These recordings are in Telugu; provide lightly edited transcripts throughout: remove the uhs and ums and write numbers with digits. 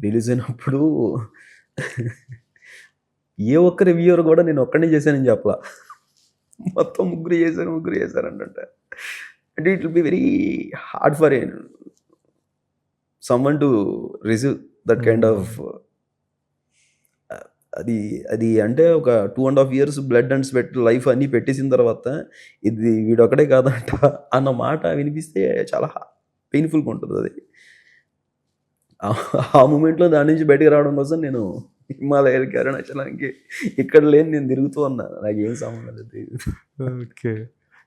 రిలీజ్ అయినప్పుడు ఏ ఒక్క రివ్యూవర్ కూడా నేను ఒక్కడినే చేశానని చెప్పలా. మొత్తం ముగ్గురు చేశారంట. అంటే it will be very hard for someone to receive that kind of అది అంటే ఒక 2½ years blood and sweat life అన్నీ పెట్టేసిన తర్వాత ఇది వీడొక్కడే కాదంట అన్న మాట వినిపిస్తే చాలా పెయిన్‌ఫుల్‌గా ఉంటదది. ఆ మూమెంట్‌లో దాని నుంచి బయటికి రావడం కోసం నేను హిమాలయాలకి, అరుణాచలానికి ఇక్కడ లేని నేను తిరుగుతూ ఉన్నా. నాకేం సంబంధం లేదు. ఓకే.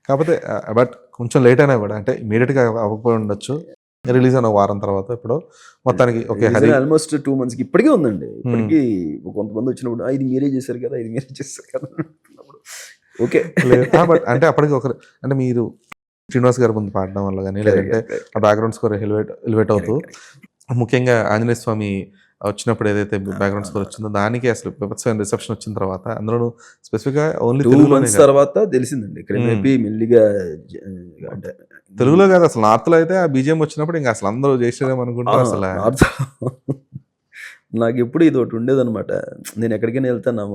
కాకపోతే బట్ కొంచెం లేట్ అయినా కూడా అంటే ఇమ్మీడియేట్‌గా అవ్వకపోయి ఉండొచ్చు. రిలీజ్ అయిన వారం తర్వాత ఎప్పుడో మొత్తానికి ఓకే. హరి ఆల్మోస్ట్ 2 మంత్స్‌కి ఇప్పటికే ఉందండి. ఇప్పటికి కొంతమంది వచ్చినప్పుడు ఇది మీరే చేశారు కదా! ఇది మీరే చేశారు కదా! అంటున్నప్పుడు ఓకే. బట్ అంటే అప్పటికి ఒకరు అంటే మీరు శ్రీనివాస్ గారి ముందు పాడడం వల్ల గానీ లేదంటే ఆ బ్యాక్‌గ్రౌండ్ స్కోర్ ఎలివేట్ అవుతూ ముఖ్యంగా ఆంజనేయ స్వామి వచ్చినప్పుడు ఏదైతే బ్యాక్‌గ్రౌండ్ స్కోర్ వచ్చిందో దానికి అసలు బీభత్సమైన రిసెప్షన్ వచ్చిన తర్వాత అందులోనూ స్పెసిఫిక్‌గా ఓన్లీ 2 తెలుగులోనే మంత్స్ తర్వాత తెలిసిందండి. క్రమేపీ మెల్లిగా అంటే తెలుగులో కాదు అసలు నార్త్‌లో అయితే ఆ బీజీఎం వచ్చినప్పుడు ఇంక అసలు అందరూ జై శ్రీరామ్ అనుకుంటారు అసలు. నాకెప్పుడు ఇదొకటి ఉండేదనమాట. నేను ఎక్కడికైనా వెళ్తా నా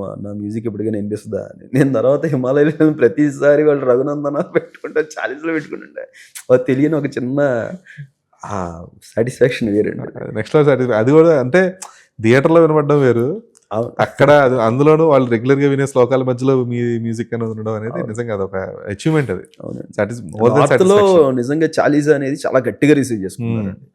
మ్యూజిక్ ఎప్పటికైనా వినిపిస్తదా అని. నేను తర్వాత హిమాలయాలో ప్రతిసారి వాళ్ళు రఘునందన పెట్టుకుంటా చాలీస్‌లో పెట్టుకుంటుండే. తెలియని ఒక చిన్న సాటిస్ఫాక్షన్ వేరండి. నెక్స్ట్ అది కూడా అంటే థియేటర్‌లో వినపడడం వేరు. అక్కడ అందులోనూ వాళ్ళు రెగ్యులర్ గా వినే శ్లోకాల మధ్యలో మీ మ్యూజిక్ అనేది ఉండడం అనేది నిజంగా అదొక అచీవ్మెంట్. అది నిజంగా చాలీసా అనేది చాలా గట్టిగా రిసీవ్ చేసుకున్నారండి.